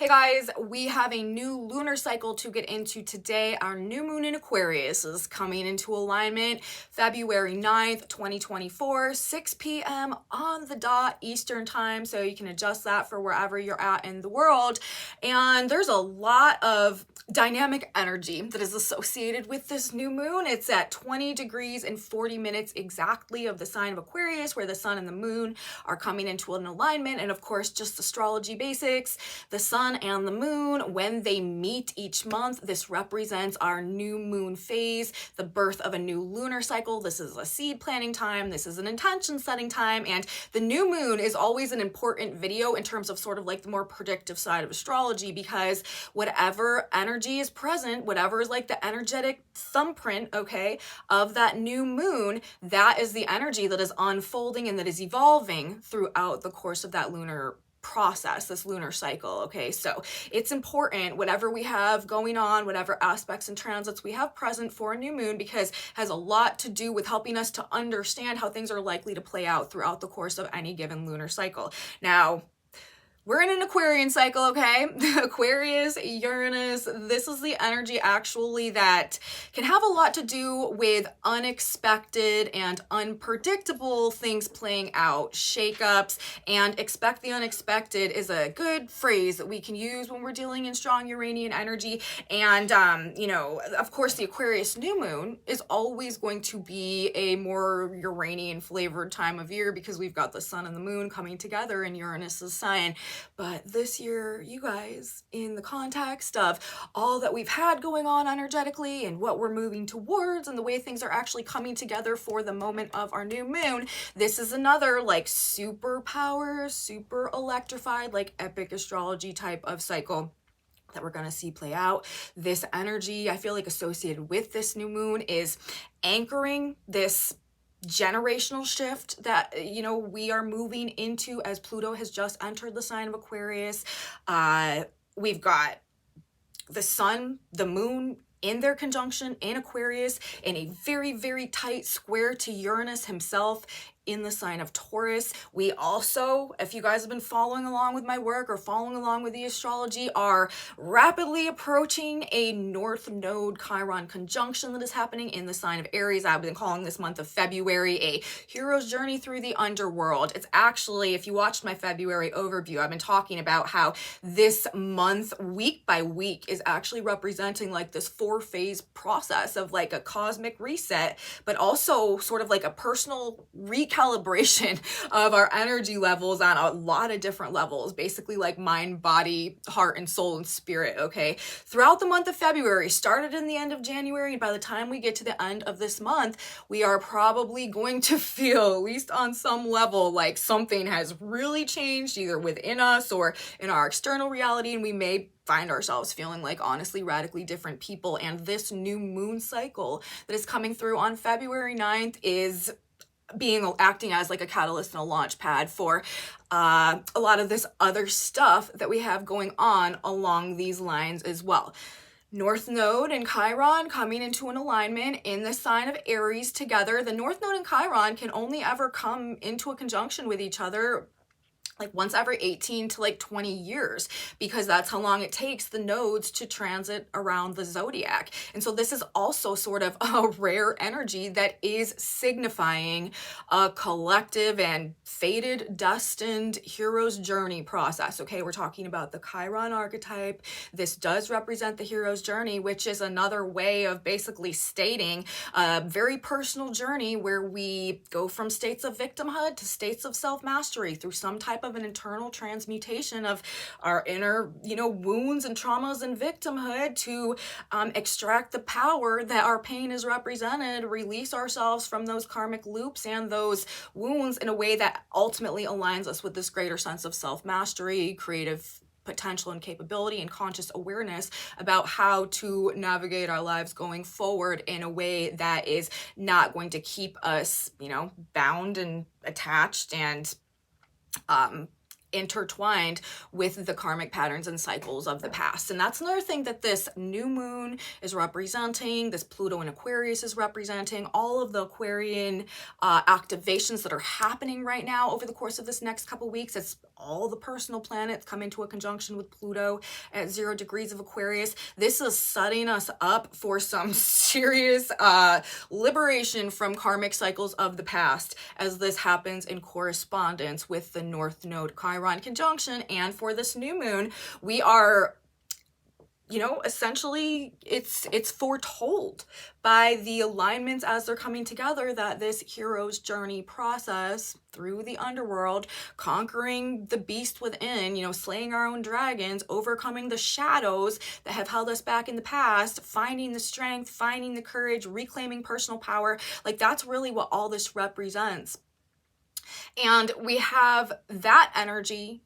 Hey guys, we have a new lunar cycle to get into today. Our new moon in Aquarius is coming into alignment February 9th, 2024, 6 p.m. on the dot Eastern time. So you can adjust that for wherever you're at in the world. And there's a lot of dynamic energy that is associated with this new moon. It's at 20 degrees and 40 minutes exactly of the sign of Aquarius, where the sun and the moon are coming into an alignment. And of course, just astrology basics, the sun and the moon, when they meet each month, this represents our new moon phase, the birth of a new lunar cycle. This is a seed planting time. This is an intention setting time. And the new moon is always an important video in terms of sort of like the more predictive side of astrology, because whatever energy is present, whatever is like the energetic thumbprint, okay, of that new moon, that is the energy that is unfolding and that is evolving throughout the course of that lunar process, this lunar cycle. Okay, so it's important, whatever we have going on, whatever aspects and transits we have present for a new moon, because it has a lot to do with helping us to understand how things are likely to play out throughout the course of any given lunar cycle. Now, we're in an Aquarian cycle, okay? Aquarius, Uranus, this is the energy actually that can have a lot to do with unexpected and unpredictable things playing out, shakeups, and expect the unexpected is a good phrase that we can use when we're dealing in strong Uranian energy. And, of course, the Aquarius new moon is always going to be a more Uranian flavored time of year because we've got the sun and the moon coming together in Uranus's sign. But this year, you guys, in the context of all that we've had going on energetically and what we're moving towards and the way things are actually coming together for the moment of our new moon, this is another like superpower, super electrified, like epic astrology type of cycle that we're going to see play out. This energy, I feel like, associated with this new moon is anchoring this generational shift that we are moving into as Pluto has just entered the sign of Aquarius. We've got the sun, the moon in their conjunction in Aquarius in a very, very tight square to Uranus himself in the sign of Taurus. We also, if you guys have been following along with my work or following along with the astrology, are rapidly approaching a North Node Chiron conjunction that is happening in the sign of Aries. I've been calling this month of February a hero's journey through the underworld. It's actually, if you watched my February overview, I've been talking about how this month, week by week, is actually representing like this 4-phase process of like a cosmic reset, but also sort of like a personal recalibration of our energy levels on a lot of different levels, basically like mind, body, heart, and soul and spirit, okay? Throughout the month of February, started in the end of January, and by the time we get to the end of this month, we are probably going to feel, at least on some level, like something has really changed either within us or in our external reality, and we may find ourselves feeling like honestly radically different people. And this new moon cycle that is coming through on February 9th is acting as like a catalyst and a launch pad for a lot of this other stuff that we have going on along these lines as well. North Node and Chiron coming into an alignment in the sign of Aries together. The North Node and Chiron can only ever come into a conjunction with each other like once every 18 to like 20 years, because that's how long it takes the nodes to transit around the zodiac. And so this is also sort of a rare energy that is signifying a collective and fated, destined hero's journey process. Okay, we're talking about the Chiron archetype. This does represent the hero's journey, which is another way of basically stating a very personal journey where we go from states of victimhood to states of self-mastery through some type of an internal transmutation of our inner, wounds and traumas and victimhood to extract the power that our pain is represented, release ourselves from those karmic loops and those wounds in a way that ultimately aligns us with this greater sense of self-mastery, creative potential and capability, and conscious awareness about how to navigate our lives going forward in a way that is not going to keep us, bound and attached and intertwined with the karmic patterns and cycles of the past. And that's another thing that this new moon is representing, this Pluto in Aquarius is representing, all of the Aquarian activations that are happening right now over the course of this next couple weeks. It's all the personal planets come into a conjunction with Pluto at 0 degrees of Aquarius. This is setting us up for some serious liberation from karmic cycles of the past as this happens in correspondence with the North Node Chiron conjunction. And for this new moon, we are, you know, essentially it's foretold by the alignments as they're coming together that this hero's journey process through the underworld, conquering the beast within, you know, slaying our own dragons, overcoming the shadows that have held us back in the past, finding the strength, finding the courage, reclaiming personal power. Like, that's really what all this represents. And we have that energy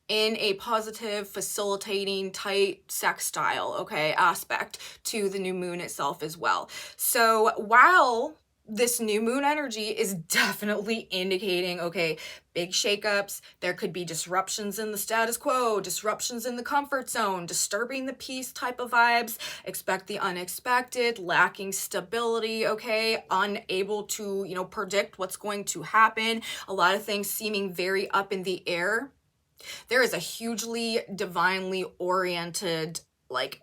in a positive, facilitating, tight sextile, okay, aspect to the new moon itself as well. So while this new moon energy is definitely indicating, okay, big shakeups, there could be disruptions in the status quo, disruptions in the comfort zone, disturbing the peace type of vibes, expect the unexpected, lacking stability, okay, unable to, you know, predict what's going to happen, a lot of things seeming very up in the air. There is a hugely divinely oriented, like,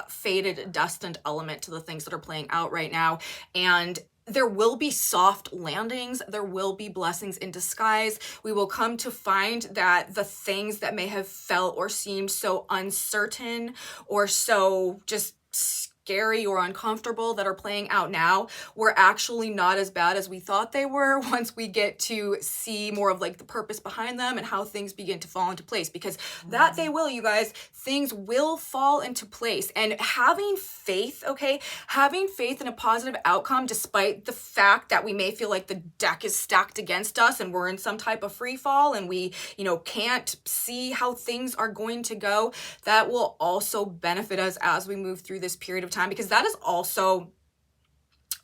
fated, destined element to the things that are playing out right now. And there will be soft landings. There will be blessings in disguise. We will come to find that the things that may have felt or seemed so uncertain or so just scary or uncomfortable that are playing out now were actually not as bad as we thought they were once we get to see more of like the purpose behind them and how things begin to fall into place, because that they will, you guys, things will fall into place. And having faith, okay, having faith in a positive outcome despite the fact that we may feel like the deck is stacked against us and we're in some type of free fall and we, you know, can't see how things are going to go, that will also benefit us as we move through this period of time, because that is also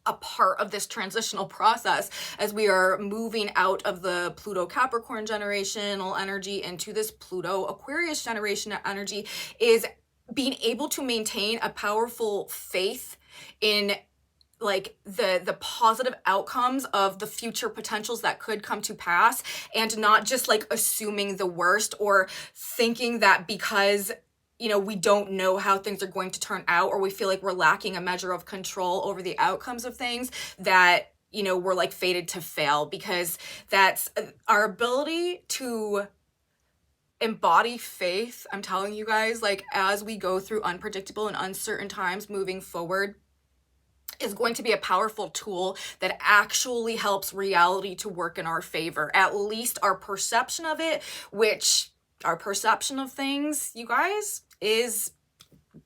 a part of this transitional process as we are moving out of the Pluto Capricorn generational energy into this Pluto Aquarius generation energy, is being able to maintain a powerful faith in like the positive outcomes of the future potentials that could come to pass, and not just like assuming the worst or thinking that because, you know, we don't know how things are going to turn out, or we feel like we're lacking a measure of control over the outcomes of things, that, you know, we're like fated to fail, because that's our ability to embody faith. I'm telling you guys, like, as we go through unpredictable and uncertain times moving forward, is going to be a powerful tool that actually helps reality to work in our favor, at least our perception of it, which our perception of things, you guys, is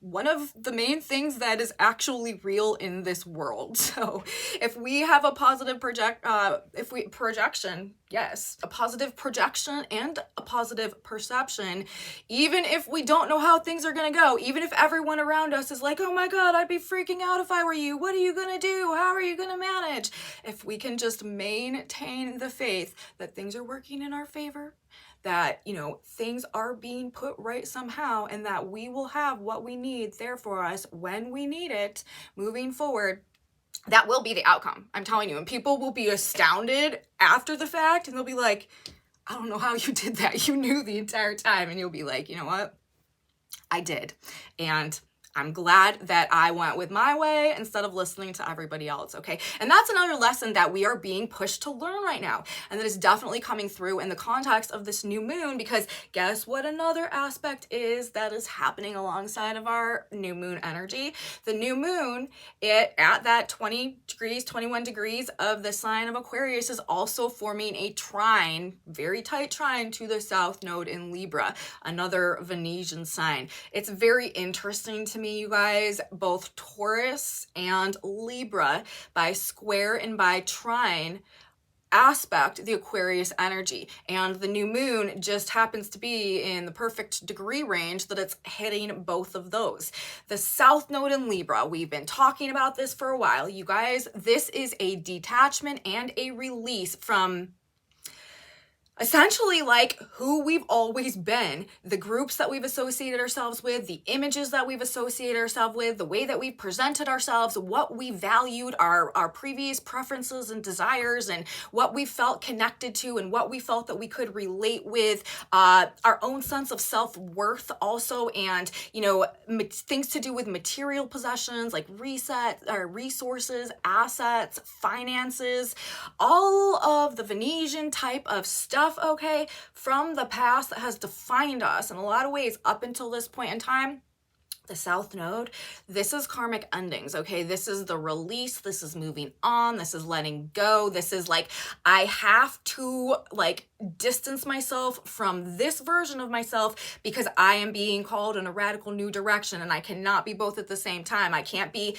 one of the main things that is actually real in this world. So if we have a positive projection, yes, a positive projection and a positive perception, even if we don't know how things are going to go, even if everyone around us is like, oh my God, I'd be freaking out if I were you. What are you going to do? How are you going to manage? If we can just maintain the faith that things are working in our favor, that, you know, things are being put right somehow, and that we will have what we need there for us when we need it moving forward, that will be the outcome. I'm telling you. And people will be astounded after the fact, and they'll be like, I don't know how you did that. You knew the entire time. And you'll be like, you know what? I did. And I'm glad that I went with my way instead of listening to everybody else, okay? And that's another lesson that we are being pushed to learn right now. And that is definitely coming through in the context of this new moon, because guess what another aspect is that is happening alongside of our new moon energy? The new moon, it at that 20 degrees, 21 degrees of the sign of Aquarius, is also forming a trine, very tight trine, to the South Node in Libra, another Venetian sign. It's very interesting to me, you guys, both Taurus and Libra by square and by trine aspect the Aquarius energy, and the new moon just happens to be in the perfect degree range that it's hitting both of those. The South Node in Libra, we've been talking about this for a while, you guys. This is a detachment and a release from essentially like who we've always been, the groups that we've associated ourselves with, the images that we've associated ourselves with, the way that we've presented ourselves, what we valued, our previous preferences and desires, and what we felt connected to, and what we felt that we could relate with, our own sense of self-worth also, and things to do with material possessions like resources, assets, finances, all of the Venetian type of stuff, okay, from the past that has defined us in a lot of ways up until this point in time. The South Node, this is karmic endings, okay? This is the release, this is moving on, this is letting go, this is like, I have to like distance myself from this version of myself because I am being called in a radical new direction, and I cannot be both at the same time. I can't be,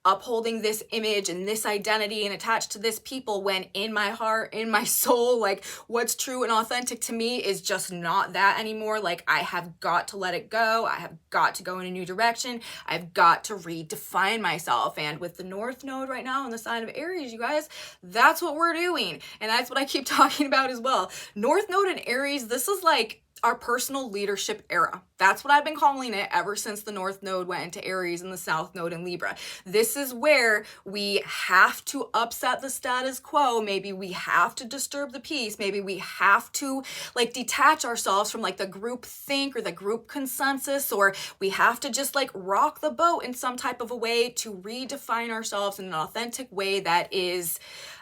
upholding this image and this identity and attached to this people when in my heart, in my soul, like what's true and authentic to me is just not that anymore. Like I have got to let it go. I have got to go in a new direction. I've got to redefine myself. And with the North Node right now in the sign of Aries, you guys, that's what we're doing. And that's what I keep talking about as well. North Node in Aries, this is like our personal leadership era. That's what I've been calling it ever since the North Node went into Aries and the South Node in Libra. This is where we have to upset the status quo. Maybe we have to disturb the peace. Maybe we have to like detach ourselves from like the group think or the group consensus, or we have to just like rock the boat in some type of a way to redefine ourselves in an authentic way that is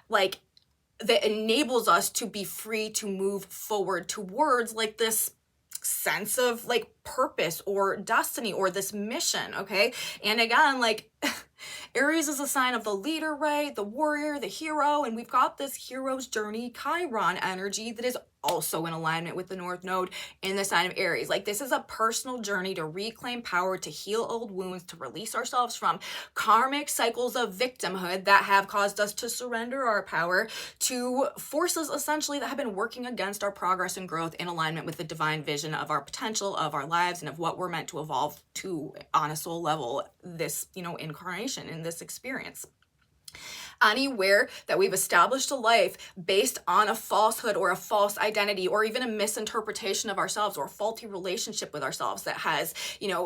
like that enables us to be free to move forward towards like this sense of like purpose or destiny or this mission, okay? And again, like Aries is a sign of the leader, right? The warrior, the hero, and we've got this hero's journey Chiron energy that is also in alignment with the North Node in the sign of Aries. Like this is a personal journey to reclaim power, to heal old wounds, to release ourselves from karmic cycles of victimhood that have caused us to surrender our power to forces essentially that have been working against our progress and growth in alignment with the divine vision of our potential, of our lives, and of what we're meant to evolve to on a soul level this, incarnation in this experience. Anywhere that we've established a life based on a falsehood or a false identity or even a misinterpretation of ourselves or a faulty relationship with ourselves that has,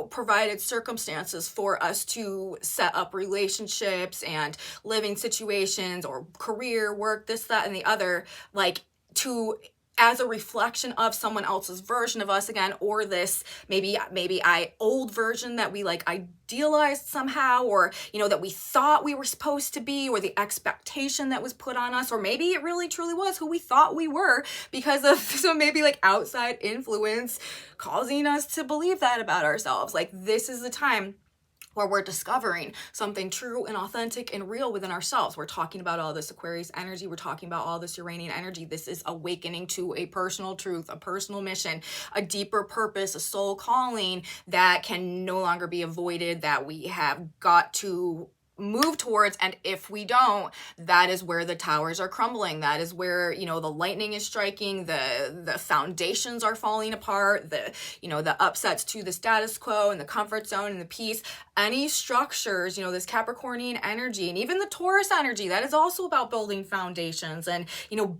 provided circumstances for us to set up relationships and living situations or career, work, this, that, and the other, like to as a reflection of someone else's version of us again, or this maybe old version that we like idealized somehow, or that we thought we were supposed to be, or the expectation that was put on us, or maybe it really truly was who we thought we were because of some maybe like outside influence causing us to believe that about ourselves. Like this is the time where we're discovering something true and authentic and real within ourselves. We're talking about all this Aquarius energy. We're talking about all this Uranian energy. This is awakening to a personal truth, a personal mission, a deeper purpose, a soul calling that can no longer be avoided, that we have got to move towards. And if we don't, that is where the towers are crumbling. That is where, the lightning is striking, the foundations are falling apart, the upsets to the status quo and the comfort zone and the peace. Any structures, this Capricornian energy and even the Taurus energy, that is also about building foundations and,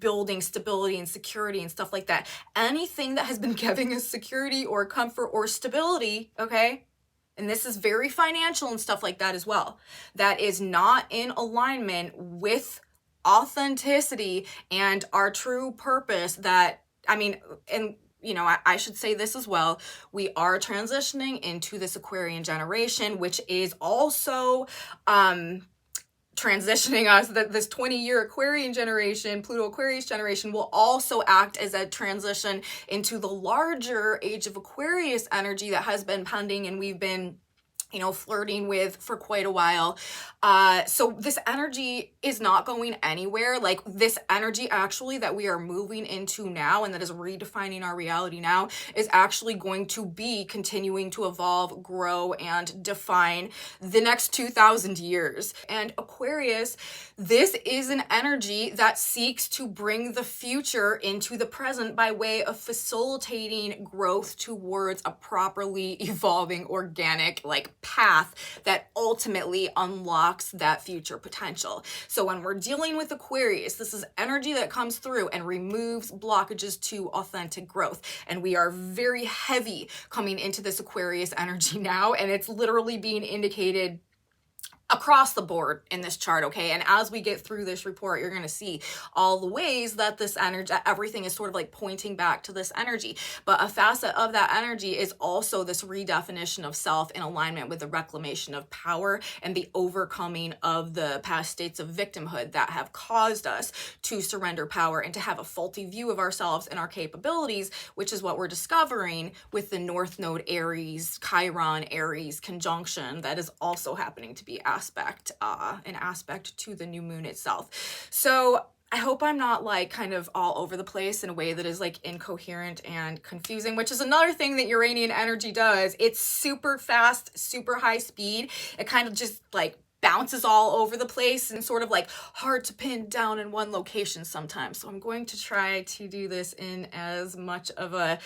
building stability and security and stuff like that. Anything that has been giving us security or comfort or stability, okay? And this is very financial and stuff like that as well, that is not in alignment with authenticity and our true purpose. I should say this as well. We are transitioning into this Aquarian generation, which is also transitioning us, that this 20-year Aquarian generation, Pluto Aquarius generation, will also act as a transition into the larger age of Aquarius energy that has been pending and we've been flirting with for quite a while. So this energy is not going anywhere. Like this energy actually that we are moving into now and that is redefining our reality now is actually going to be continuing to evolve, grow, and define the next 2,000 years. And Aquarius, this is an energy that seeks to bring the future into the present by way of facilitating growth towards a properly evolving, organic, like path that ultimately unlocks that future potential. So when we're dealing with Aquarius, this is energy that comes through and removes blockages to authentic growth. And we are very heavy coming into this Aquarius energy now, and it's literally being indicated across the board in this chart, okay? And as we get through this report, you're going to see all the ways that this energy, everything is sort of like pointing back to this energy. But a facet of that energy is also this redefinition of self in alignment with the reclamation of power and the overcoming of the past states of victimhood that have caused us to surrender power and to have a faulty view of ourselves and our capabilities, which is what we're discovering with the North Node Aries, Chiron Aries conjunction that is also happening to be an aspect to the new moon itself. So I hope I'm not like kind of all over the place in a way that is like incoherent and confusing, which is another thing that Uranian energy does. It's super fast, super high speed. It kind of just like bounces all over the place and sort of like hard to pin down in one location sometimes. So I'm going to try to do this in as much of a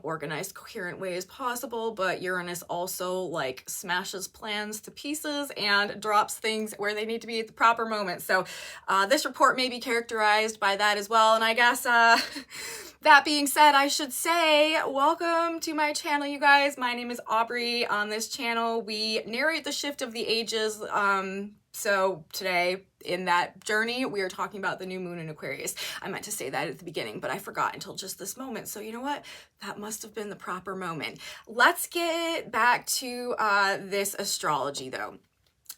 organized, coherent way as possible. But Uranus also like smashes plans to pieces and drops things where they need to be at the proper moment. So this report may be characterized by that as well. And I guess that being said, I should say, welcome to my channel, you guys. My name is Aubrey. On this channel, we narrate the shift of the ages. So today, in that journey, we are talking about the new moon in Aquarius. I meant to say that at the beginning, but I forgot until just this moment. So you know what? That must have been the proper moment. Let's get back to this astrology, though.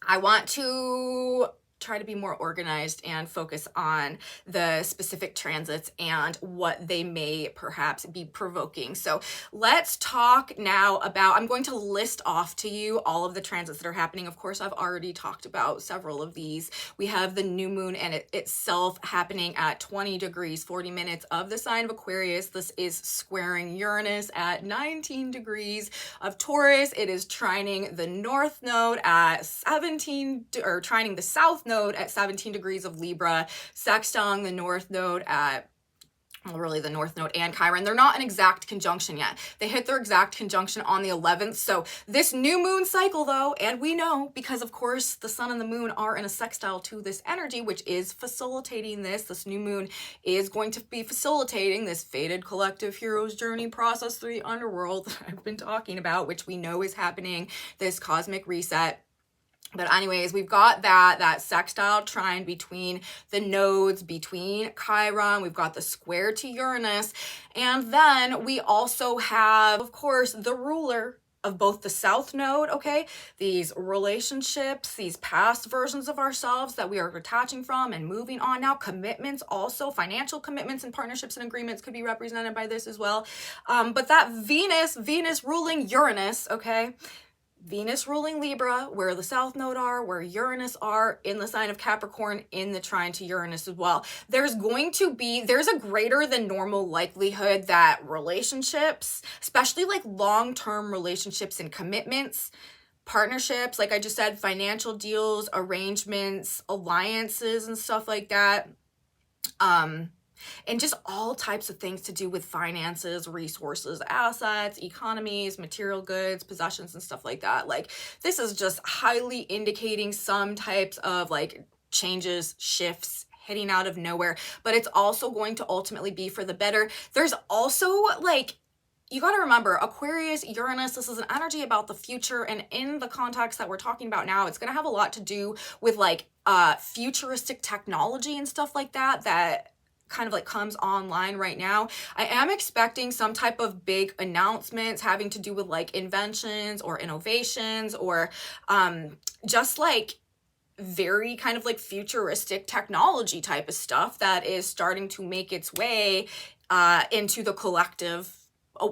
I want to try to be more organized and focus on the specific transits and what they may perhaps be provoking. So let's talk now about, I'm going to list off to you all of the transits that are happening. Of course, I've already talked about several of these. We have the new moon and itself happening at 20 degrees, 40 minutes of the sign of Aquarius. This is squaring Uranus at 19 degrees of Taurus. It is trining the north node at trining the south node at 17 degrees of Libra, sextiling the north node at, well, really the north node and Chiron. They're not an exact conjunction yet. They hit their exact conjunction on the 11th. So this new moon cycle though, and we know because of course the sun and the moon are in a sextile to this energy, which is facilitating this new moon is going to be facilitating this fated collective hero's journey process through the underworld that I've been talking about, which we know is happening, this cosmic reset. But anyways, we've got that sextile trine between the nodes, between Chiron. We've got the square to Uranus. And then we also have, of course, the ruler of both the south node, okay? These relationships, these past versions of ourselves that we are detaching from and moving on now. Commitments also, financial commitments and partnerships and agreements could be represented by this as well. But that Venus ruling Uranus, okay? Venus ruling Libra, where the south node are, where Uranus are in the sign of Capricorn in the trine to Uranus as well. There's a greater than normal likelihood that relationships, especially like long-term relationships and commitments, partnerships, like I just said, financial deals, arrangements, alliances and stuff like that, and just all types of things to do with finances, resources, assets, economies, material goods, possessions, and stuff like that. Like this is just highly indicating some types of like changes, shifts, hitting out of nowhere, but it's also going to ultimately be for the better. There's also like, you got to remember, Aquarius, Uranus, this is an energy about the future. And in the context that we're talking about now, it's going to have a lot to do with like futuristic technology and stuff like that kind of like comes online right now. I am expecting some type of big announcements having to do with like inventions or innovations or just like very kind of like futuristic technology type of stuff that is starting to make its way into the collective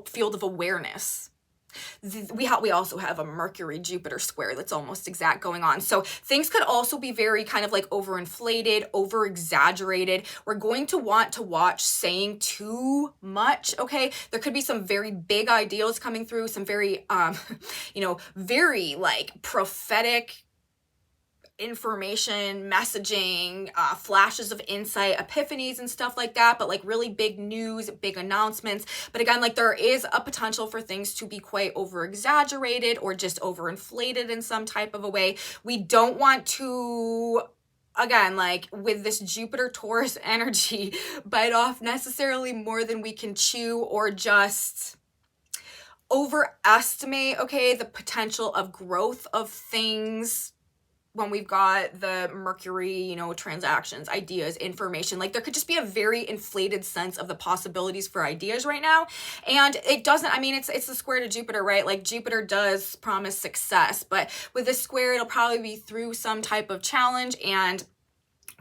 field of awareness. We also have a Mercury-Jupiter square that's almost exact going on. So things could also be very kind of like overinflated, over-exaggerated. We're going to want to watch saying too much, okay? There could be some very big ideals coming through, some very, very like prophetic information, messaging, flashes of insight, epiphanies and stuff like that, but like really big news, big announcements. But again, like there is a potential for things to be quite over exaggerated or just overinflated in some type of a way. We don't want to, again, like with this Jupiter Taurus energy, bite off necessarily more than we can chew, or just overestimate, okay, the potential of growth of things when we've got the Mercury, you know, transactions, ideas, information. Like there could just be a very inflated sense of the possibilities for ideas right now. And it doesn't, I mean, it's the square to Jupiter, right? Like Jupiter does promise success, but with this square, it'll probably be through some type of challenge, and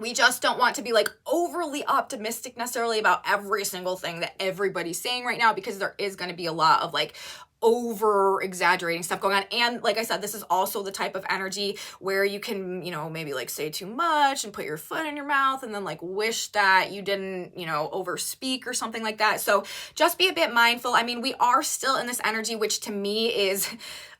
we just don't want to be like overly optimistic necessarily about every single thing that everybody's saying right now, because there is going to be a lot of like over exaggerating stuff going on. And like I said, this is also the type of energy where you can, you know, maybe like say too much and put your foot in your mouth and then like wish that you didn't, you know, overspeak or something like that. So just be a bit mindful. I mean, we are still in this energy, which to me is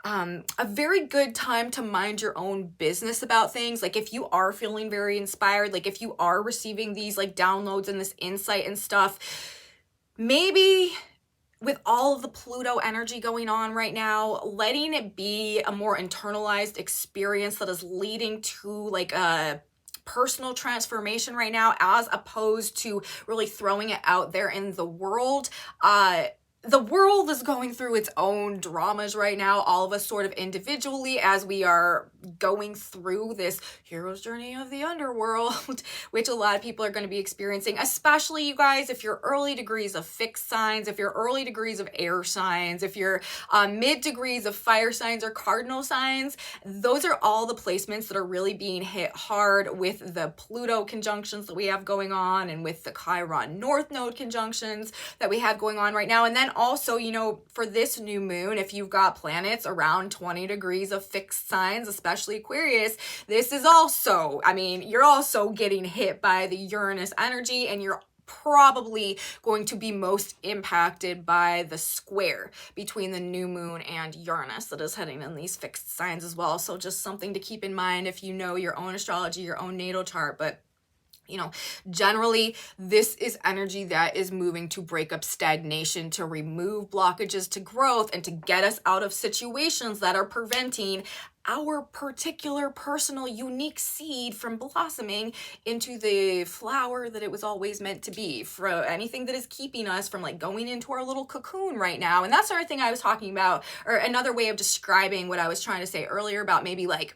a very good time to mind your own business about things. Like if you are feeling very inspired, like if you are receiving these like downloads and this insight and stuff, maybe with all of the Pluto energy going on right now, letting it be a more internalized experience that is leading to like a personal transformation right now, as opposed to really throwing it out there in the world. The world is going through its own dramas right now, all of us sort of individually, as we are going through this hero's journey of the underworld, which a lot of people are going to be experiencing, especially you guys, if you're early degrees of fixed signs, if you're early degrees of air signs, if you're mid degrees of fire signs or cardinal signs. Those are all the placements that are really being hit hard with the Pluto conjunctions that we have going on, and with the Chiron North Node conjunctions that we have going on right now. And then also, you know, for this new moon, if you've got planets around 20 degrees of fixed signs, especially Aquarius, this is also, I mean, you're also getting hit by the Uranus energy, and you're probably going to be most impacted by the square between the new moon and Uranus that is heading in these fixed signs as well. So just something to keep in mind if you know your own astrology, your own natal chart. But you know, generally, this is energy that is moving to break up stagnation, to remove blockages to growth, and to get us out of situations that are preventing our particular personal unique seed from blossoming into the flower that it was always meant to be, for anything that is keeping us from like going into our little cocoon right now. And that's the other thing I was talking about, or another way of describing what I was trying to say earlier about maybe like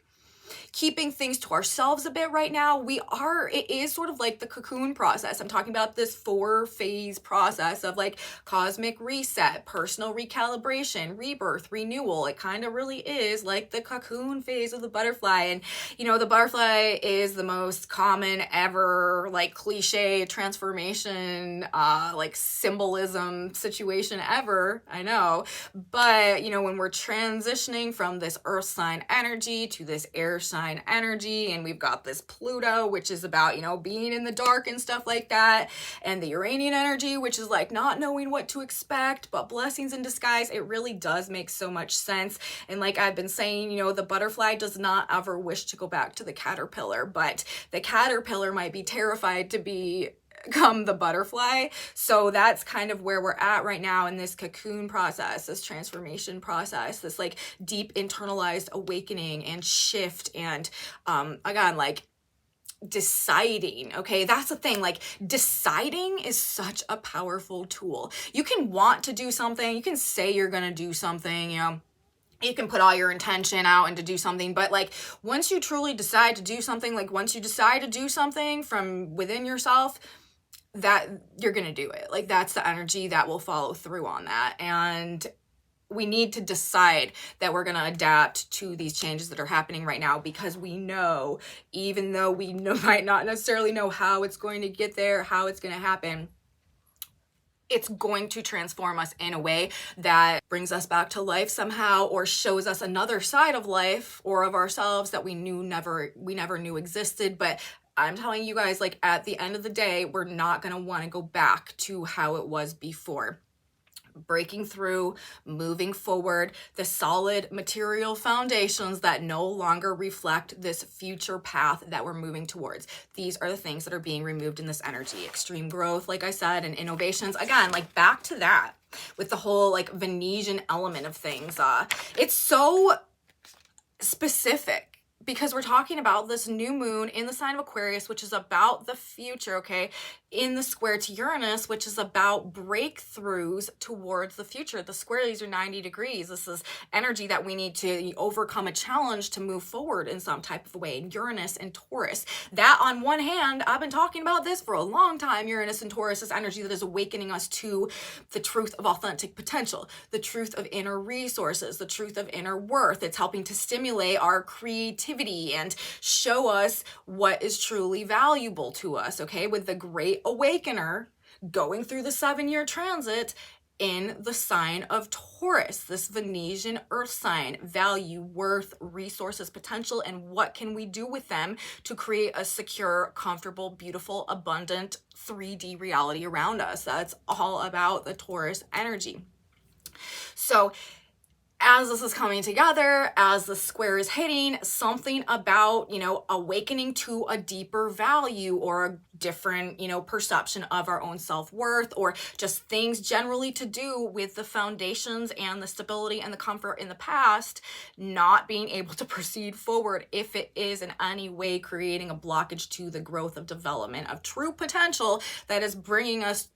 keeping things to ourselves a bit right now. It is sort of like the cocoon process. I'm talking about this 4-phase process of like cosmic reset, personal recalibration, rebirth, renewal. It kind of really is like the cocoon phase of the butterfly. And, you know, the butterfly is the most common ever like cliche transformation, like symbolism situation ever. I know. But, you know, when we're transitioning from this earth sign energy to this air sign energy, and we've got this Pluto, which is about, you know, being in the dark and stuff like that, and the Uranian energy, which is like not knowing what to expect, but blessings in disguise. It really does make so much sense. And like I've been saying, you know, the butterfly does not ever wish to go back to the caterpillar, but the caterpillar might be terrified to become the butterfly. So that's kind of where we're at right now in this cocoon process, this transformation process, this like deep internalized awakening and shift. And again, like deciding, okay, that's the thing, like deciding is such a powerful tool. You can want to do something, you can say you're gonna do something, you know, you can put all your intention out and to do something, but like once you truly decide to do something, like once you decide to do something from within yourself, that you're gonna do it. Like that's the energy that will follow through on that. And we need to decide that we're gonna adapt to these changes that are happening right now, because we know, even though we might not necessarily know how it's going to get there, how it's gonna happen, it's going to transform us in a way that brings us back to life somehow, or shows us another side of life or of ourselves that we never knew existed. But I'm telling you guys, like at the end of the day, we're not going to want to go back to how it was before. breaking through, moving forward, the solid material foundations that no longer reflect this future path that we're moving towards. These are the things that are being removed in this energy. Extreme growth, like I said, and innovations. Again, like back to that with the whole like Venetian element of things. It's so specific because we're talking about this new moon in the sign of Aquarius, which is about the future, okay, in the square to Uranus, which is about breakthroughs towards the future. The squares are 90 degrees. This is energy that we need to overcome a challenge to move forward in some type of way. Uranus and Taurus. That on one hand, I've been talking about this for a long time. Uranus and Taurus is energy that is awakening us to the truth of authentic potential, the truth of inner resources, the truth of inner worth. It's helping to stimulate our creativity and show us what is truly valuable to us, okay? With the Great Awakener going through the 7-year transit in the sign of Taurus, this Venetian earth sign, value, worth, resources, potential, and what can we do with them to create a secure, comfortable, beautiful, abundant 3D reality around us. That's all about the Taurus energy. So as this is coming together, as the square is hitting, something about, awakening to a deeper value or a different, perception of our own self-worth, or just things generally to do with the foundations and the stability and the comfort in the past, not being able to proceed forward if it is in any way creating a blockage to the growth of development of true potential that is bringing us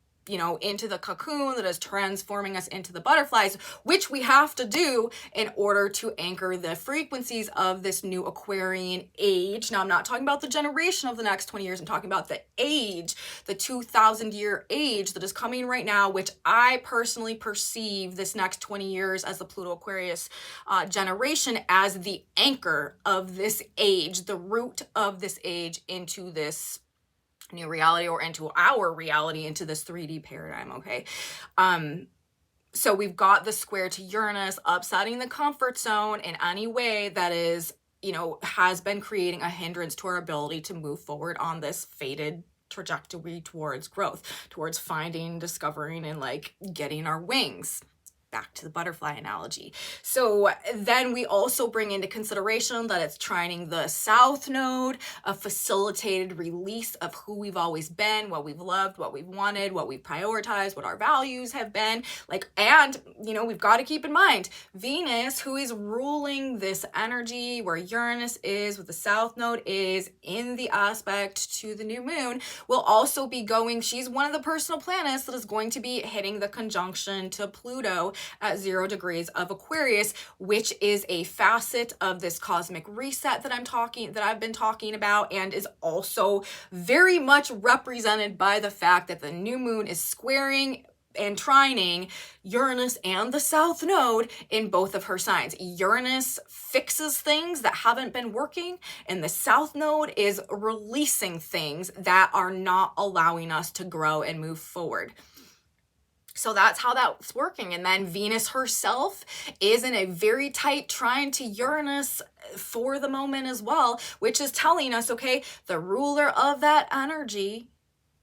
into the cocoon, that is transforming us into the butterflies, which we have to do in order to anchor the frequencies of this new Aquarian age. Now, I'm not talking about the generation of the next 20 years. I'm talking about the age, the 2,000-year age that is coming right now, which I personally perceive this next 20 years as the Pluto Aquarius generation as the anchor of this age, the root of this age into this new reality, or into our reality, into this 3D paradigm, okay? So we've got the square to Uranus upsetting the comfort zone in any way that is, has been creating a hindrance to our ability to move forward on this fated trajectory towards growth, towards finding, discovering, and like getting our wings. Back to the butterfly analogy. So then we also bring into consideration that it's trining the South Node, a facilitated release of who we've always been, what we've loved, what we've wanted, what we've prioritized, what our values have been. And we've got to keep in mind, Venus, who is ruling this energy, where Uranus is, with the South Node is in the aspect to the new moon, will also be going, she's one of the personal planets that is going to be hitting the conjunction to Pluto at 0 degrees of Aquarius, which is a facet of this cosmic reset that I've been talking about, and is also very much represented by the fact that the new moon is squaring and trining Uranus and the South Node in both of her signs. Uranus fixes things that haven't been working, and the South Node is releasing things that are not allowing us to grow and move forward. So that's how that's working. And then Venus herself is in a very tight trine to Uranus for the moment as well, which is telling us, okay, the ruler of that energy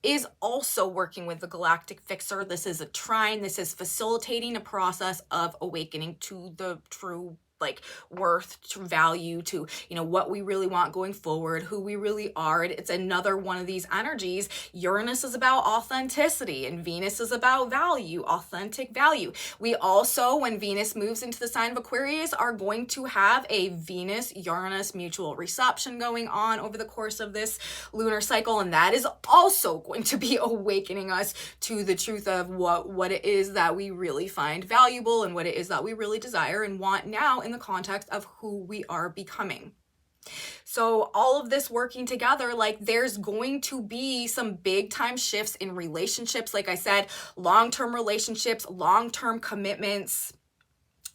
is also working with the galactic fixer. This is a trine. This is facilitating a process of awakening to the true worth, to value, to what we really want going forward, who we really are. It's another one of these energies. Uranus is about authenticity, and Venus is about value, authentic value. We also, when Venus moves into the sign of Aquarius, are going to have a Venus-Uranus mutual reception going on over the course of this lunar cycle, and that is also going to be awakening us to the truth of what it is that we really find valuable, and what it is that we really desire and want now in the context of who we are becoming. So all of this working together, there's going to be some big time shifts in relationships. Like I said, long-term relationships, long-term commitments,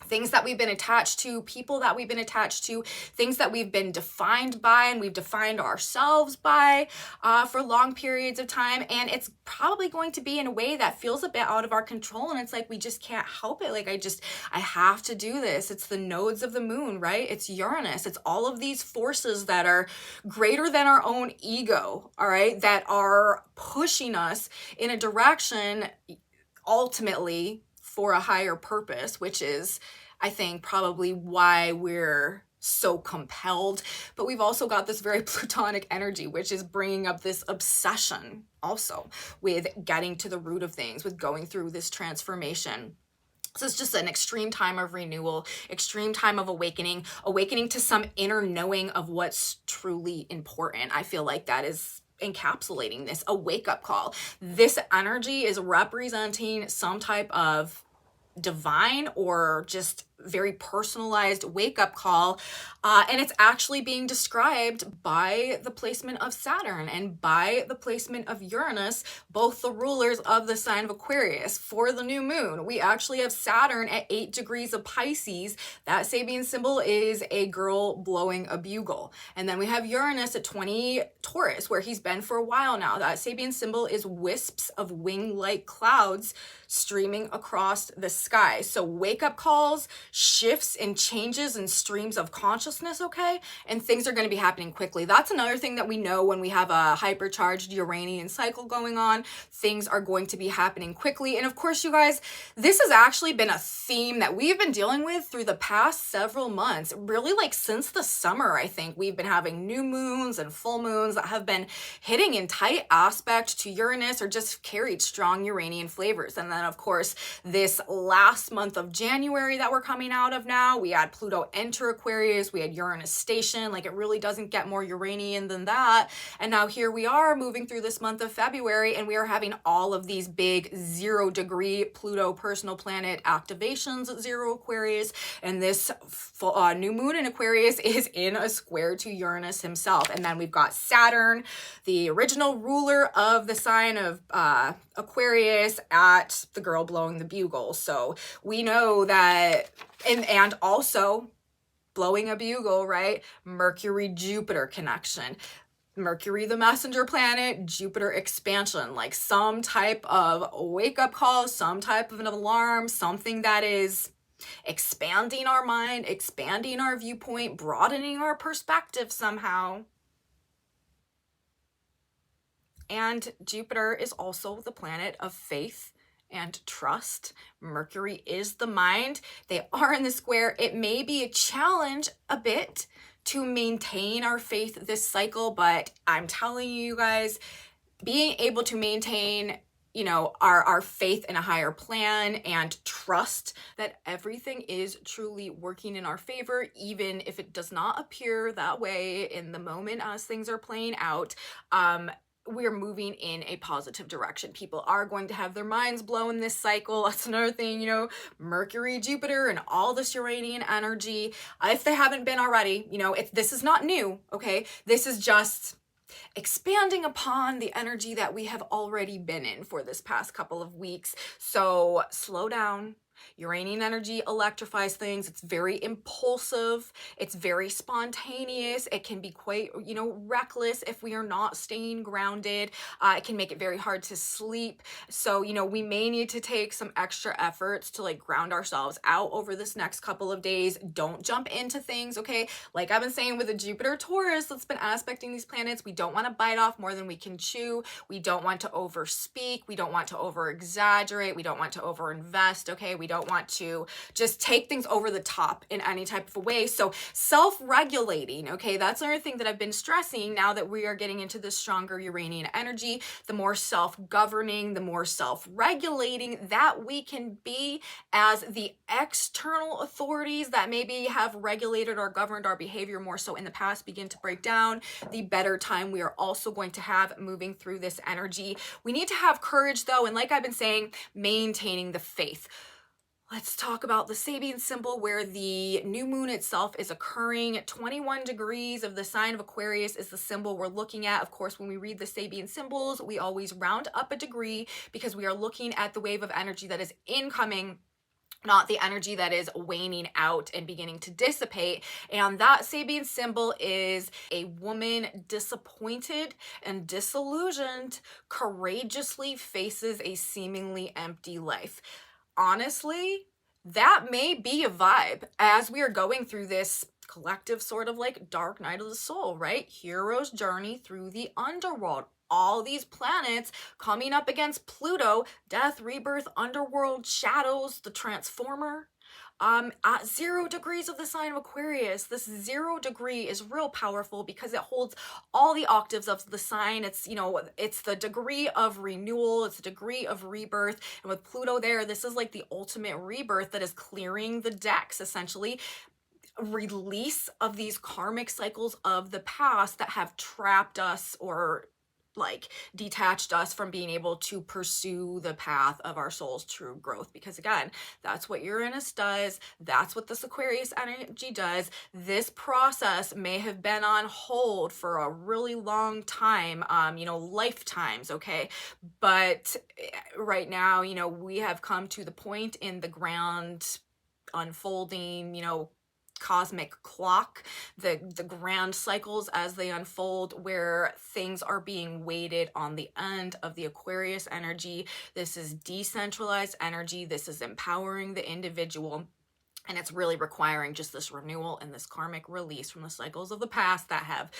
things that we've been attached to, people that we've been attached to, things that we've been defined by and we've defined ourselves by for long periods of time. And it's probably going to be in a way that feels a bit out of our control. And it's we just can't help it. I have to do this. It's the nodes of the moon, right? It's Uranus. It's all of these forces that are greater than our own ego, all right, that are pushing us in a direction ultimately for a higher purpose, which is, I think, probably why we're so compelled. But we've also got this very Plutonic energy, which is bringing up this obsession also with getting to the root of things, with going through this transformation. So it's just an extreme time of renewal, extreme time of awakening to some inner knowing of what's truly important. I feel like that is encapsulating this, a wake-up call. This energy is representing some type of divine or just very personalized wake-up call, and it's actually being described by the placement of Saturn and by the placement of Uranus, both the rulers of the sign of Aquarius. For the new moon, we actually have Saturn at 8 degrees of Pisces. That Sabian symbol is a girl blowing a bugle. And then we have Uranus at 20 Taurus, where he's been for a while now. That Sabian symbol is wisps of wing-like clouds streaming across the sky. So wake-up calls, shifts and changes and streams of consciousness, okay? And things are going to be happening quickly. That's another thing that we know when we have a hypercharged Uranian cycle going on. Things are going to be happening quickly. And of course, you guys, this has actually been a theme that we've been dealing with through the past several months. Really, like since the summer, I think we've been having new moons and full moons that have been hitting in tight aspect to Uranus or just carried strong Uranian flavors. And then, of course, this last month of January that we're coming out of now, we had Pluto enter Aquarius, we had Uranus station. Like, it really doesn't get more Uranian than that. And now here we are moving through this month of February, and we are having all of these big 0-degree Pluto personal planet activations at 0 Aquarius. And this new moon in Aquarius is in a square to Uranus himself. And then we've got Saturn, the original ruler of the sign of Aquarius, at the girl blowing the bugle. So we know that, and also blowing a bugle, right? Mercury-Jupiter connection. Mercury, the messenger planet, Jupiter expansion, like some type of wake-up call, some type of an alarm, something that is expanding our mind, expanding our viewpoint, broadening our perspective somehow. And Jupiter is also the planet of faith and trust. Mercury is the mind. They are in the square. It may be a challenge a bit to maintain our faith this cycle, but I'm telling you guys, being able to maintain, you know, our faith in a higher plan and trust that everything is truly working in our favor, even if it does not appear that way in the moment as things are playing out, we're moving in a positive direction. People are going to have their minds blown this cycle. That's another thing, you know, Mercury, Jupiter, and all this Uranian energy. If they haven't been already, you know, this is not new, okay? This is just expanding upon the energy that we have already been in for this past couple of weeks. So slow down. Uranian energy electrifies things. It's very impulsive. It's very spontaneous. It can be quite, you know, reckless if we are not staying grounded. It can make it very hard to sleep. So, you know, we may need to take some extra efforts to like ground ourselves out over this next couple of days. Don't jump into things, okay? Like I've been saying with the Jupiter Taurus that's been aspecting these planets, we don't want to bite off more than we can chew. We don't want to overspeak. We don't want to over exaggerate. We don't want to over invest, okay? We don't want to just take things over the top in any type of a way. So self-regulating, okay, that's another thing that I've been stressing now that we are getting into this stronger Uranian energy. The more self-governing, the more self-regulating that we can be as the external authorities that maybe have regulated or governed our behavior more so in the past begin to break down, the better time we are also going to have moving through this energy. We need to have courage though, and like I've been saying, maintaining the faith. Let's talk about the Sabian symbol where the new moon itself is occurring. 21 degrees of the sign of Aquarius is the symbol we're looking at. Of course, when we read the Sabian symbols, we always round up a degree because we are looking at the wave of energy that is incoming, not the energy that is waning out and beginning to dissipate. And that Sabian symbol is a woman disappointed and disillusioned, courageously faces a seemingly empty life. Honestly, that may be a vibe as we are going through this collective sort of like dark night of the soul, right? Hero's journey through the underworld. all these planets coming up against Pluto, death, rebirth, underworld, shadows, the transformer. At 0 degrees of the sign of Aquarius, this 0 degree is real powerful because it holds all the octaves of the sign. It's, you know, it's the degree of renewal, it's the degree of rebirth. And with Pluto there, this is like the ultimate rebirth that is clearing the decks, essentially. Release of these karmic cycles of the past that have trapped us or like detached us from being able to pursue the path of our soul's true growth. Because again, that's what Uranus does. That's what this Aquarius energy does. This process may have been on hold for a really long time, you know, lifetimes, okay? But right now, you know, we have come to the point in the grand unfolding, you know, cosmic clock, the grand cycles as they unfold, where things are being weighted on the end of the Aquarius energy. This is decentralized energy. This is empowering the individual. And it's really requiring just this renewal and this karmic release from the cycles of the past that have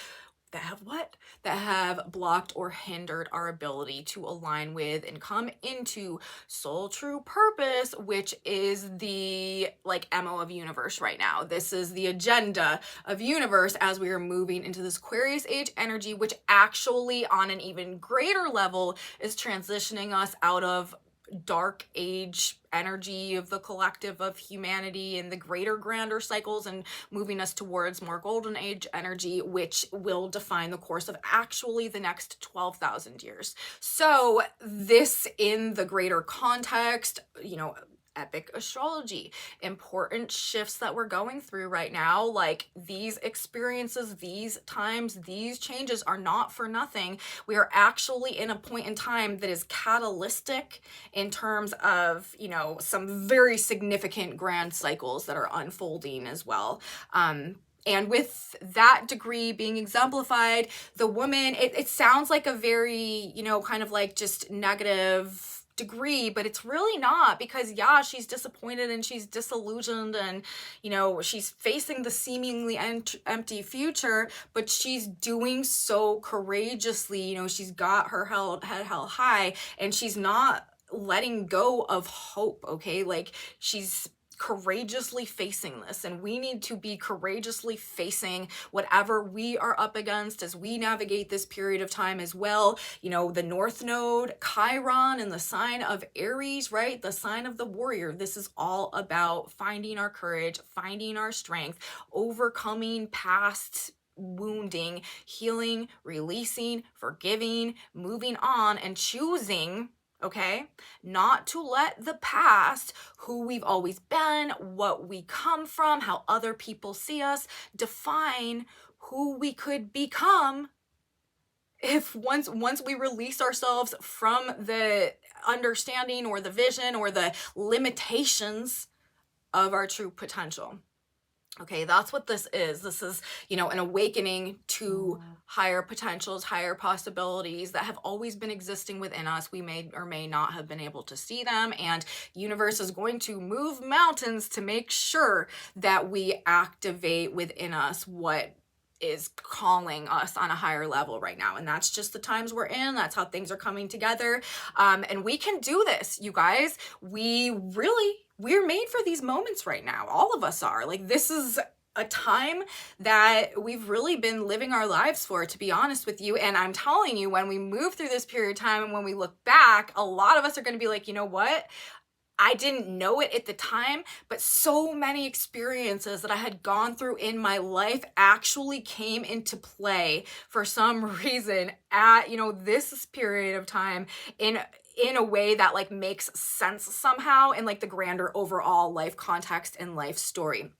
blocked or hindered our ability to align with and come into soul true purpose, which is the like MO of universe right now. This is the agenda of universe as we are moving into this Aquarius age energy, which actually on an even greater level is transitioning us out of dark age energy of the collective of humanity and the greater grander cycles and moving us towards more golden age energy, which will define the course of actually the next 12,000 years. So this in the greater context, you know, epic astrology, important shifts that we're going through right now, like these experiences, these times, these changes are not for nothing. We are actually in a point in time that is catalytic in terms of, you know, some very significant grand cycles that are unfolding as well. And with that degree being exemplified, the woman, it sounds like a very, you know, kind of like just negative degree, but it's really not, because yeah, she's disappointed and she's disillusioned and, you know, she's facing the seemingly empty future, but she's doing so courageously. You know, she's got her head held high and she's not letting go of hope, okay? Like she's courageously facing this, and we need to be courageously facing whatever we are up against as we navigate this period of time as well. You know, the North Node, Chiron, and the sign of Aries, right? The sign of the warrior. This is all about finding our courage, finding our strength, overcoming past wounding, healing, releasing, forgiving, moving on, and choosing, okay, not to let the past, who we've always been, what we come from, how other people see us, define who we could become if once we release ourselves from the understanding or the vision or the limitations of our true potential. Okay, that's what this is. This is, you know, an awakening to higher potentials, higher possibilities that have always been existing within us. We may or may not have been able to see them, and universe is going to move mountains to make sure that we activate within us what is calling us on a higher level right now. And that's just the times we're in. That's how things are coming together. And we can do this, you guys. We're made for these moments right now. All of us are. Like, this is a time that we've really been living our lives for, to be honest with you. And I'm telling you, when we move through this period of time and when we look back, a lot of us are going to be like, you know what? I didn't know it at the time, but so many experiences that I had gone through in my life actually came into play for some reason at, you know, this period of time in a way that like makes sense somehow in like the grander overall life context and life story.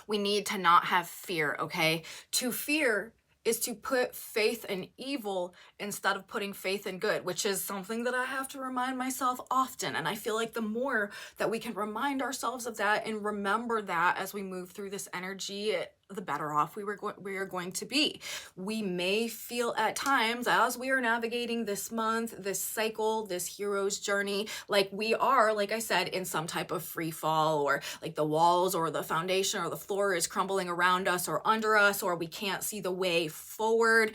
We need to not have fear, okay? To fear is to put faith in evil instead of putting faith in good, which is something that I have to remind myself often. And I feel like the more that we can remind ourselves of that and remember that as we move through this energy, the better off we are going to be. We may feel at times, as we are navigating this month, this cycle, this hero's journey, like we are, like I said, in some type of free fall, or like the walls or the foundation or the floor is crumbling around us or under us, or we can't see the way forward,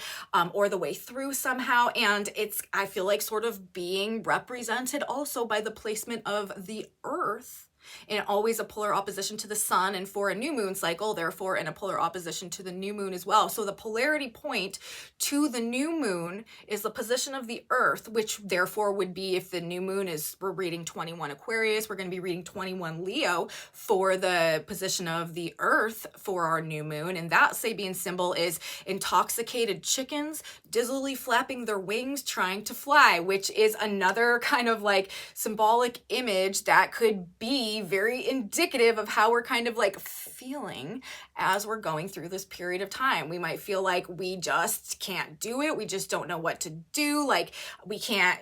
or the way through somehow. And it's, I feel like, sort of being represented also by the placement of the earth, and always a polar opposition to the sun, and for a new moon cycle, therefore in a polar opposition to the new moon as well. So the polarity point to the new moon is the position of the earth, which therefore would be, if the new moon is, we're reading 21 Aquarius, we're going to be reading 21 Leo for the position of the earth for our new moon. And that Sabian symbol is intoxicated chickens dizzily flapping their wings trying to fly, which is another kind of like symbolic image that could be very indicative of how we're kind of like feeling as we're going through this period of time. We might feel like we just can't do it. We just don't know what to do. Like we can't,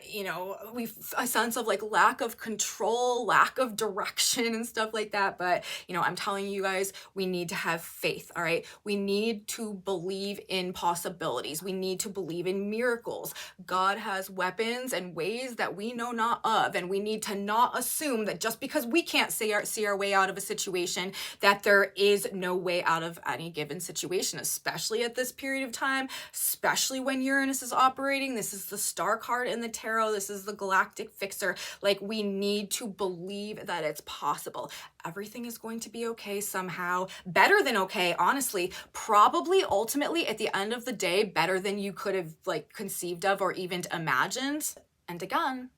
a sense of like lack of control, lack of direction and stuff like that. But, I'm telling you guys, we need to have faith. All right. We need to believe in possibilities. We need to believe in miracles. God has weapons and ways that we know not of. And we need to not assume that just because we can't see our way out of a situation, that there is no way out of any given situation, especially at this period of time, especially when Uranus is operating. This is the star card in the tarot. This is the galactic fixer. Like, we need to believe that it's possible. Everything is going to be okay somehow. Better than okay, honestly. Probably ultimately at the end of the day, better than you could have like conceived of or even imagined. And again,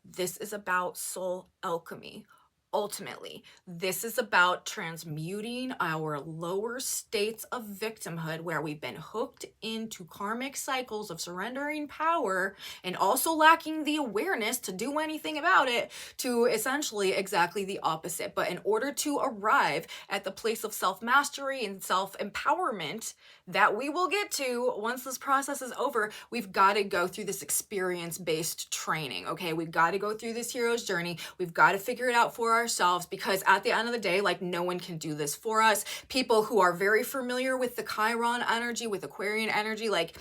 this is about soul alchemy. Ultimately, this is about transmuting our lower states of victimhood, where we've been hooked into karmic cycles of surrendering power and also lacking the awareness to do anything about it, to essentially exactly the opposite. But in order to arrive at the place of self-mastery and self-empowerment that we will get to once this process is over, we've got to go through this experience-based training, okay? We've got to go through this hero's journey. We've got to figure it out for ourselves, because at the end of the day, like, no one can do this for us. People who are very familiar with the Chiron energy, with Aquarian energy, like,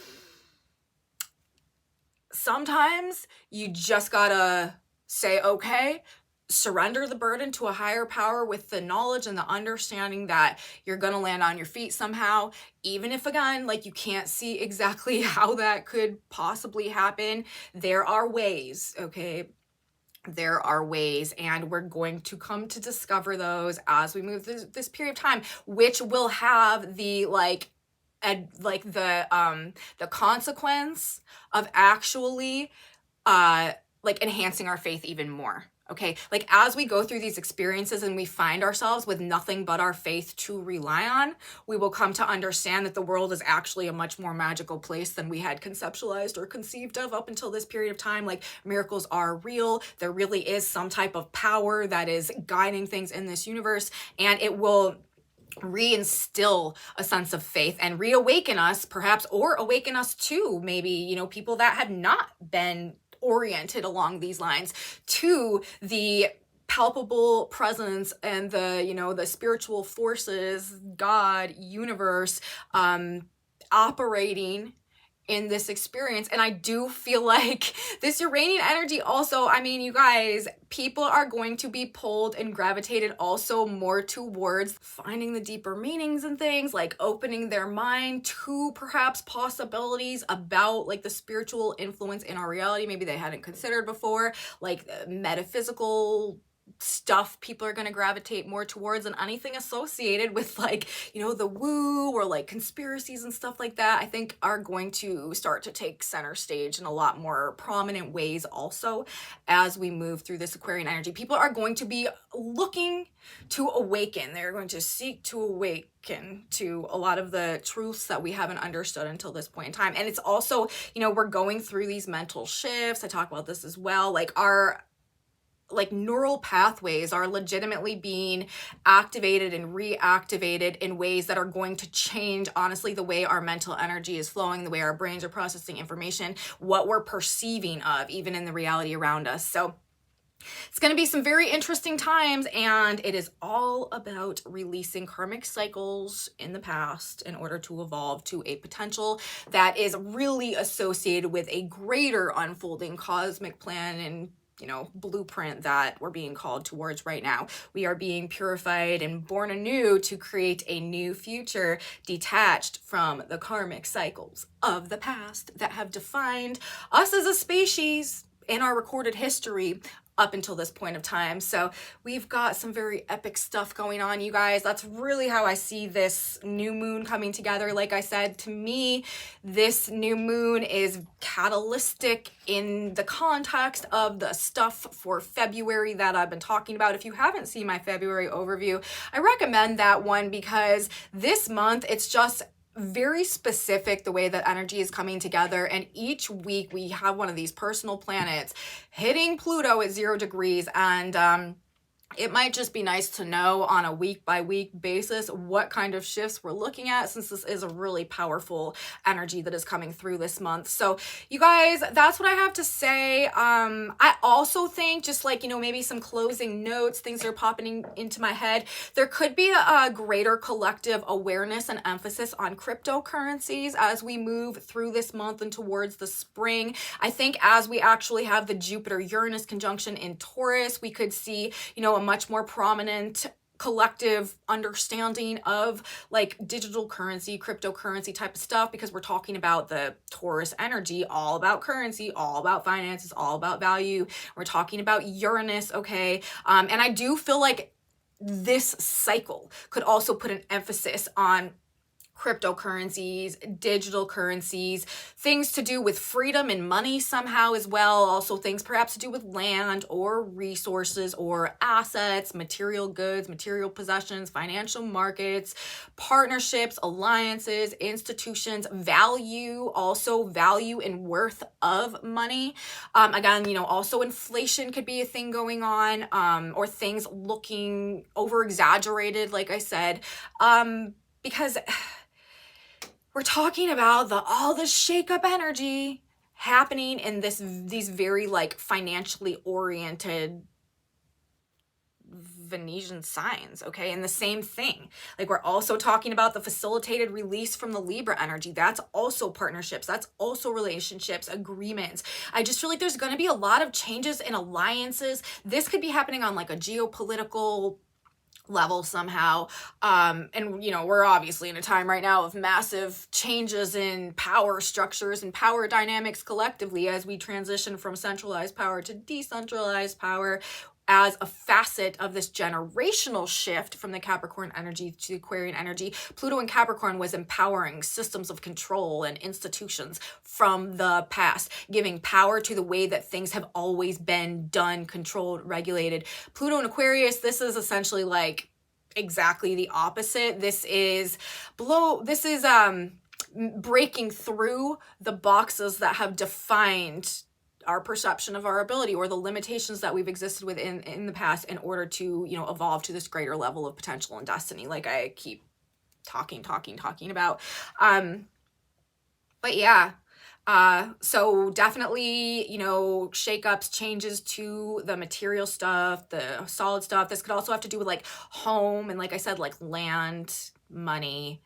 sometimes you just gotta say, okay, surrender the burden to a higher power with the knowledge and the understanding that you're gonna land on your feet somehow, even if, again, like, you can't see exactly how that could possibly happen. There are ways, okay? There are ways, and we're going to come to discover those as we move this period of time, which will have the the consequence of actually like enhancing our faith even more. Okay, like, as we go through these experiences and we find ourselves with nothing but our faith to rely on, we will come to understand that the world is actually a much more magical place than we had conceptualized or conceived of up until this period of time. Like, miracles are real. There really is some type of power that is guiding things in this universe, and it will reinstill a sense of faith and reawaken us, perhaps, or awaken us to maybe, people that have not been oriented along these lines, to the palpable presence and the spiritual forces, God, universe, operating in this experience. And I do feel like this Uranian energy also, I mean, you guys, people are going to be pulled and gravitated also more towards finding the deeper meanings and things, like opening their mind to perhaps possibilities about like the spiritual influence in our reality maybe they hadn't considered before, like metaphysical stuff. People are going to gravitate more towards, and anything associated with like, the woo or like conspiracies and stuff like that, I think are going to start to take center stage in a lot more prominent ways also as we move through this Aquarian energy. People are going to be looking to awaken. They're going to seek to awaken to a lot of the truths that we haven't understood until this point in time. And it's also, we're going through these mental shifts. I talk about this as well. Like, our neural pathways are legitimately being activated and reactivated in ways that are going to change, honestly, the way our mental energy is flowing, the way our brains are processing information, what we're perceiving of, even in the reality around us. So It's going to be some very interesting times, and it is all about releasing karmic cycles in the past in order to evolve to a potential that is really associated with a greater unfolding cosmic plan and blueprint that we're being called towards right now. We are being purified and born anew to create a new future detached from the karmic cycles of the past that have defined us as a species in our recorded history up until this point of time. So we've got some very epic stuff going on, you guys. That's really how I see this new moon coming together. Like I said, to me, this new moon is catalytic in the context of the stuff for February that I've been talking about. If you haven't seen my February overview, I recommend that one, because this month it's just very specific the way that energy is coming together, and each week we have one of these personal planets hitting Pluto at 0 degrees, and it might just be nice to know on a week-by-week basis what kind of shifts we're looking at, since this is a really powerful energy that is coming through this month. So you guys, that's what I have to say. I also think, just like, maybe some closing notes, things that are popping into my head, there could be a greater collective awareness and emphasis on cryptocurrencies as we move through this month and towards the spring. I think as we actually have the Jupiter-Uranus conjunction in Taurus, we could see, a much more prominent collective understanding of like digital currency, cryptocurrency type of stuff, because we're talking about the Taurus energy, all about currency, all about finances, all about value. We're talking about Uranus, okay? And I do feel like this cycle could also put an emphasis on cryptocurrencies, digital currencies, things to do with freedom and money somehow as well. Also things perhaps to do with land or resources or assets, material goods, material possessions, financial markets, partnerships, alliances, institutions, value, also value and worth of money. Again, also inflation could be a thing going on, or things looking over exaggerated, like I said, because we're talking about all the shake-up energy happening in these very like financially oriented Venetian signs, okay? And the same thing, like we're also talking about the facilitated release from the Libra energy. That's also partnerships. That's also relationships, agreements. I just feel like there's going to be a lot of changes in alliances. This could be happening on like a geopolitical level somehow, and we're obviously in a time right now of massive changes in power structures and power dynamics collectively as we transition from centralized power to decentralized power, as a facet of this generational shift from the Capricorn energy to the Aquarian energy. Pluto in Capricorn was empowering systems of control and institutions from the past, giving power to the way that things have always been done, controlled, regulated. Pluto in Aquarius, this is essentially like exactly the opposite. This is breaking through the boxes that have defined our perception of our ability, or the limitations that we've existed within in the past, in order to evolve to this greater level of potential and destiny, like I keep talking about. But yeah, so definitely shakeups, changes to the material stuff, the solid stuff. This could also have to do with like home and, like I said, like land, money,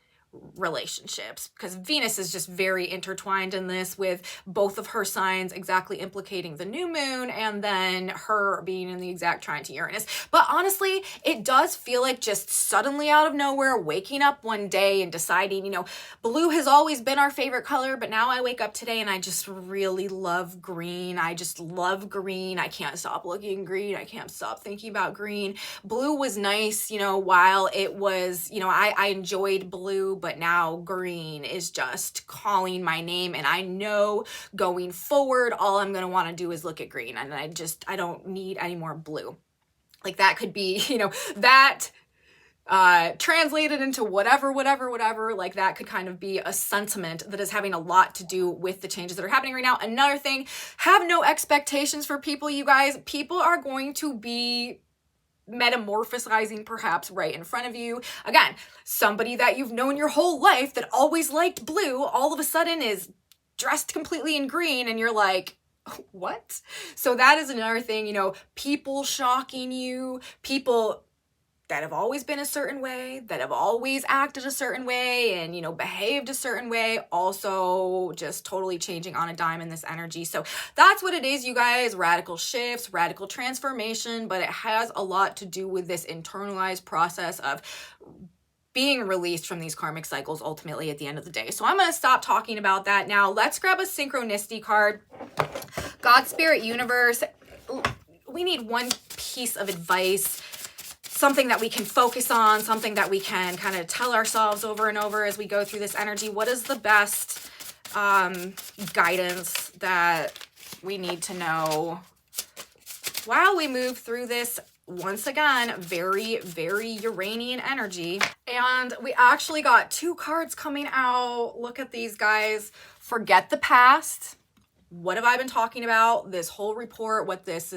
relationships, because Venus is just very intertwined in this, with both of her signs exactly implicating the new moon, and then her being in the exact trine to Uranus. But honestly, it does feel like just suddenly out of nowhere, waking up one day and deciding, blue has always been our favorite color, but now I wake up today and I just really love green. I just love green. I can't stop looking green. I can't stop thinking about green. Blue was nice, while it was, I enjoyed blue, but now green is just calling my name, and I know going forward all I'm going to want to do is look at green, and I don't need any more blue. Like that could be, that translated into whatever, like that could kind of be a sentiment that is having a lot to do with the changes that are happening right now. Another thing, have no expectations for people, you guys. People are going to be metamorphosizing perhaps right in front of you. Again, somebody that you've known your whole life that always liked blue all of a sudden is dressed completely in green, and you're like, What? So that is another thing, you know, people shocking you, people that have always been a certain way, that have always acted a certain way and, you know, behaved a certain way, also just totally changing on a dime in this energy. So that's what it is, you guys. Radical shifts, radical transformation, but it has a lot to do with this internalized process of being released from these karmic cycles ultimately at the end of the day. So I'm going to stop talking about that now. Let's grab a synchronicity card. God, Spirit, Universe, we need one piece of advice, something that we can focus on, something that we can kind of tell ourselves over and over as we go through this energy. What is the best guidance that we need to know while we move through this, once again, very, very Uranian energy? And we actually got 2 cards coming out. Look at these, guys. Forget the past. What have I been talking about? This whole report, what this,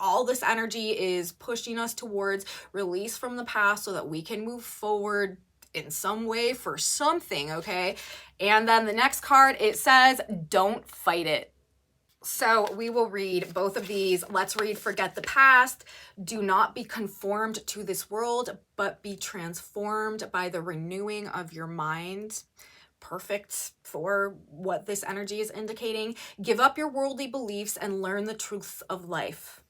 all this energy is pushing us towards, release from the past so that we can move forward in some way for something, okay? And then the next card, it says, don't fight it. So we will read both of these. Let's read Forget the Past. Do not be conformed to this world, but be transformed by the renewing of your mind. Perfect for what this energy is indicating. Give up your worldly beliefs and learn the truths of life.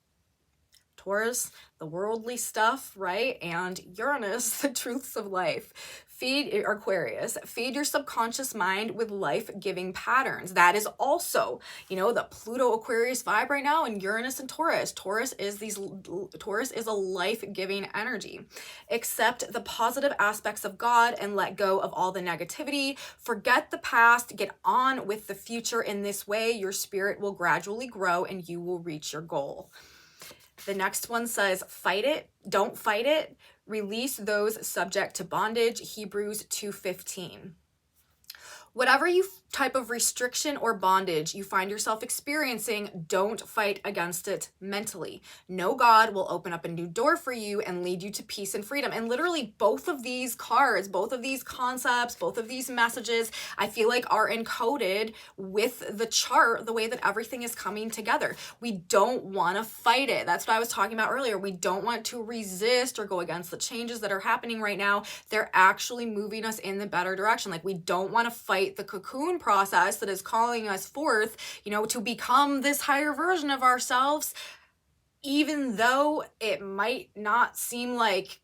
Taurus, the worldly stuff, right? And Uranus, the truths of life. Feed, Aquarius, feed your subconscious mind with life-giving patterns. That is also, you know, the Pluto Aquarius vibe right now, and Uranus and Taurus. Taurus is a life-giving energy. Accept the positive aspects of God and let go of all the negativity. Forget the past, get on with the future. In this way, your spirit will gradually grow and you will reach your goal. The next one says, fight it, don't fight it. Release those subject to bondage, Hebrews 2:15. Whatever type of restriction or bondage you find yourself experiencing, don't fight against it mentally. Know God will open up a new door for you and lead you to peace and freedom. And literally both of these cards, both of these concepts, both of these messages, I feel like are encoded with the chart, the way that everything is coming together. We don't want to fight it. That's what I was talking about earlier. We don't want to resist or go against the changes that are happening right now. They're actually moving us in the better direction. Like, we don't want to fight the cocoon process that is calling us forth, you know, to become this higher version of ourselves, even though it might not seem like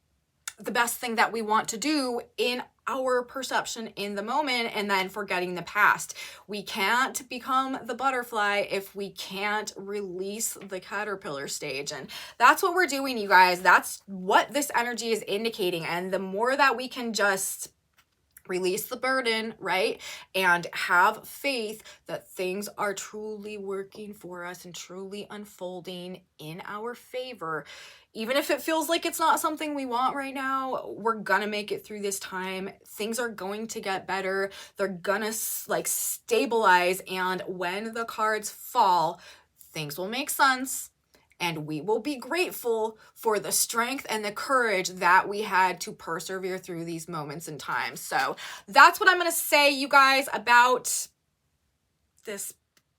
the best thing that we want to do in our perception in the moment, and then forgetting the past. We can't become the butterfly if we can't release the caterpillar stage. And that's what we're doing, you guys. That's what this energy is indicating. And the more that we can just release the burden, right? And have faith that things are truly working for us and truly unfolding in our favor. Even if it feels like it's not something we want right now, we're gonna make it through this time. Things are going to get better. They're gonna like stabilize. And when the cards fall, things will make sense. And we will be grateful for the strength and the courage that we had to persevere through these moments in time. So that's what I'm going to say, you guys, about this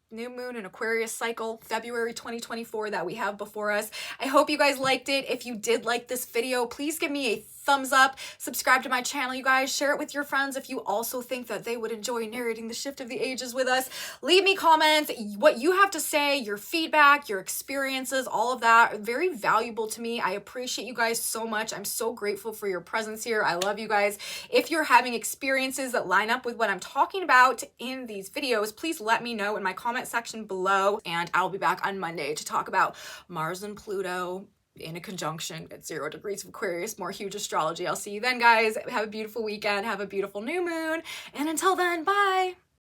new moon and Aquarius cycle, February 2024, that we have before us. I hope you guys liked it. If you did like this video, please give me a thumbs up, subscribe to my channel, you guys, share it with your friends if you also think that they would enjoy narrating the shift of the ages with us. Leave me comments, what you have to say, your feedback, your experiences, all of that, very valuable to me. I appreciate you guys so much. I'm so grateful for your presence here. I love you guys. If you're having experiences that line up with what I'm talking about in these videos, please let me know in my comment section below, and I'll be back on Monday to talk about Mars and Pluto in a conjunction at 0 degrees of Aquarius, more huge astrology. I'll see you then, guys. Have a beautiful weekend. Have a beautiful new moon. And until then, bye.